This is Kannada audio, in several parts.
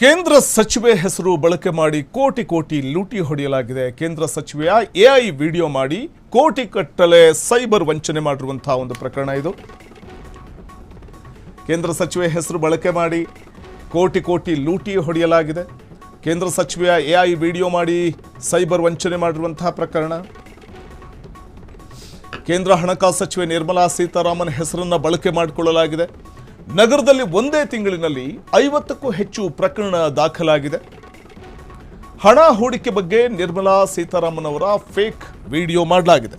ಕೇಂದ್ರ ಸಚಿವೆ ಹೆಸರು ಬಳಕೆ ಮಾಡಿ ಕೋಟಿ ಕೋಟಿ ಲೂಟಿ ಹೊಡೆಯಲಾಗಿದೆ. ಕೇಂದ್ರ ಸಚಿವೆಯ ಎಐ ವಿಡಿಯೋ ಮಾಡಿ ಕೋಟಿ ಕಟ್ಟಲೆ ಸೈಬರ್ ವಂಚನೆ ಮಾಡಿರುವಂತಹ ಒಂದು ಪ್ರಕರಣ ಇದು. ಕೇಂದ್ರ ಸಚಿವೆ ಹೆಸರು ಬಳಕೆ ಮಾಡಿ ಕೋಟಿ ಕೋಟಿ ಲೂಟಿ ಹೊಡೆಯಲಾಗಿದೆ. ಕೇಂದ್ರ ಸಚಿವೆಯ ಎಐ ವಿಡಿಯೋ ಮಾಡಿ ಸೈಬರ್ ವಂಚನೆ ಮಾಡಿರುವಂತಹ ಪ್ರಕರಣ. ಕೇಂದ್ರ ಹಣಕಾಸು ಸಚಿವೆ ನಿರ್ಮಲಾ ಸೀತಾರಾಮನ್ ಹೆಸರನ್ನು ಬಳಕೆ ಮಾಡಿಕೊಳ್ಳಲಾಗಿದೆ. ನಗರದಲ್ಲಿ ಒಂದೇ ತಿಂಗಳಿನಲ್ಲಿ 50ಕ್ಕೂ ಹೆಚ್ಚು ಪ್ರಕರಣ ದಾಖಲಾಗಿದೆ. ಹಣ ಹೂಡಿಕೆ ಬಗ್ಗೆ ನಿರ್ಮಲಾ ಸೀತಾರಾಮನ್ ಅವರ ಫೇಕ್ ವಿಡಿಯೋ ಮಾಡಲಾಗಿದೆ.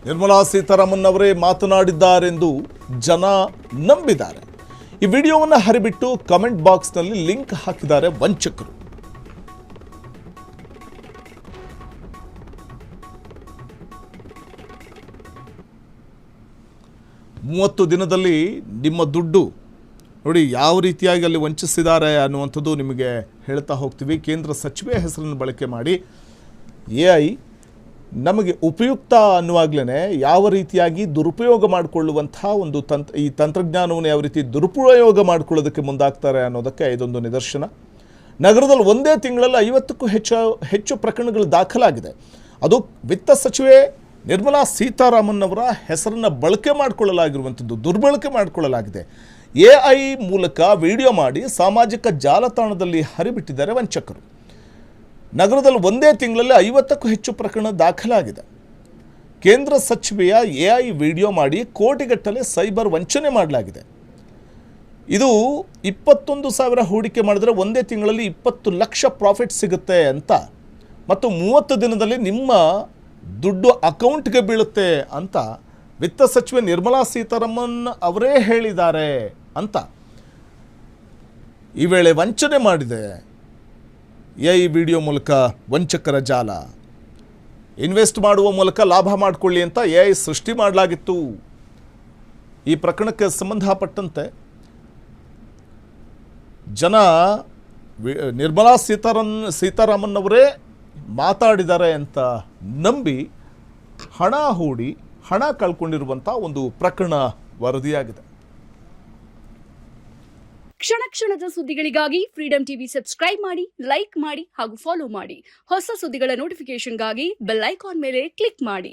ನಿರ್ಮಲಾ ಸೀತಾರಾಮನ್ ಅವರೇ ಮಾತನಾಡಿದ್ದಾರೆಂದು ಜನ ನಂಬಿದ್ದಾರೆ. ಈ ವಿಡಿಯೋವನ್ನು ಹರಿಬಿಟ್ಟು ಕಮೆಂಟ್ ಬಾಕ್ಸ್ನಲ್ಲಿ ಲಿಂಕ್ ಹಾಕಿದ್ದಾರೆ ವಂಚಕರು. ಮೂವತ್ತು ದಿನದಲ್ಲಿ ನಿಮ್ಮ ದುಡ್ಡು ನೋಡಿ ಯಾವ ರೀತಿಯಾಗಿ ಅಲ್ಲಿ ವಂಚಿಸಿದ್ದಾರೆ ಅನ್ನುವಂಥದ್ದು ನಿಮಗೆ ಹೇಳ್ತಾ ಹೋಗ್ತೀವಿ. ಕೇಂದ್ರ ಸಚಿವೆ ಹೆಸರನ್ನು ಬಳಕೆ ಮಾಡಿ ಎಐ ನಮಗೆ ಉಪಯುಕ್ತ ಅನ್ನುವಾಗಲೇ ಯಾವ ರೀತಿಯಾಗಿ ದುರುಪಯೋಗ ಮಾಡಿಕೊಳ್ಳುವಂಥ ಒಂದು ಈ ತಂತ್ರಜ್ಞಾನವನ್ನು ಯಾವ ರೀತಿ ದುರುಪಯೋಗ ಮಾಡಿಕೊಳ್ಳೋದಕ್ಕೆ ಮುಂದಾಗ್ತಾರೆ ಅನ್ನೋದಕ್ಕೆ ಇದೊಂದು ನಿದರ್ಶನ. ನಗರದಲ್ಲಿ ಒಂದೇ ತಿಂಗಳಲ್ಲಿ 50ಕ್ಕೂ ಹೆಚ್ಚು ಪ್ರಕರಣಗಳು ದಾಖಲಾಗಿದೆ. ಅದು ವಿತ್ತ ಸಚಿವೆ ನಿರ್ಮಲಾ ಸೀತಾರಾಮನ್ ಅವರ ಹೆಸರನ್ನು ಬಳಕೆ ಮಾಡಿಕೊಳ್ಳಲಾಗಿರುವಂಥದ್ದು, ದುರ್ಬಳಕೆ ಮಾಡಿಕೊಳ್ಳಲಾಗಿದೆ. ಎಐ ಮೂಲಕ ವಿಡಿಯೋ ಮಾಡಿ ಸಾಮಾಜಿಕ ಜಾಲತಾಣದಲ್ಲಿ ಹರಿಬಿಟ್ಟಿದ್ದಾರೆ ವಂಚಕರು. ನಗರದಲ್ಲಿ ಒಂದೇ ತಿಂಗಳಲ್ಲಿ 50ಕ್ಕೂ ಹೆಚ್ಚು ಪ್ರಕರಣ ದಾಖಲಾಗಿದೆ. ಕೇಂದ್ರ ಸಚಿವೆಯ ಎಐ ವಿಡಿಯೋ ಮಾಡಿ ಕೋಟಿಗಟ್ಟಲೆ ಸೈಬರ್ ವಂಚನೆ ಮಾಡಲಾಗಿದೆ. ಇದು 21,000 ಹೂಡಿಕೆ ಮಾಡಿದ್ರೆ ಒಂದೇ ತಿಂಗಳಲ್ಲಿ 20 ಲಕ್ಷ ಪ್ರಾಫಿಟ್ ಸಿಗುತ್ತೆ ಅಂತ, ಮತ್ತು 30 ದಿನದಲ್ಲಿ ನಿಮ್ಮ ದುಡ್ಡು ಅಕೌಂಟ್ಗೆ ಬೀಳುತ್ತೆ ಅಂತ ವಿತ್ತ ಸಚಿವೆ ನಿರ್ಮಲಾ ಸೀತಾರಾಮನ್ ಅವರೇ ಹೇಳಿದ್ದಾರೆ ಅಂತ ಈ ವೇಳೆ ವಂಚನೆ ಮಾಡಿದೆ ಎಐ ವಿಡಿಯೋ ಮೂಲಕ ವಂಚಕರ ಜಾಲ. ಇನ್ವೆಸ್ಟ್ ಮಾಡುವ ಮೂಲಕ ಲಾಭ ಮಾಡಿಕೊಳ್ಳಿ ಅಂತ ಎಐ ಸೃಷ್ಟಿ ಮಾಡಲಾಗಿತ್ತು. ಈ ಪ್ರಕರಣಕ್ಕೆ ಸಂಬಂಧಪಟ್ಟಂತೆ ಜನ ನಿರ್ಮಲಾ ಸೀತಾರಾಮನ್ ಅವರೇ ಮಾತಾಡಿದ್ದಾರೆ ಅಂತ ನಂಬಿ ಹಣ ಹೂಡಿ ಹಣ ಕಳ್ಕೊಂಡಿರುವಂಥ ಒಂದು ಪ್ರಕರಣ ವರದಿಯಾಗಿದೆ. ಕ್ಷಣ ಕ್ಷಣದ ಸುದ್ದಿಗಳಿಗಾಗಿ ಫ್ರೀಡಂ ಟಿವಿ ಸಬ್ಸ್ಕ್ರೈಬ್ ಮಾಡಿ, ಲೈಕ್ ಮಾಡಿ ಹಾಗೂ ಫಾಲೋ ಮಾಡಿ. ಹೊಸ ಸುದ್ದಿಗಳ ನೋಟಿಫಿಕೇಶನ್ಗಾಗಿ ಬೆಲ್ ಐಕಾನ್ ಮೇಲೆ ಕ್ಲಿಕ್ ಮಾಡಿ.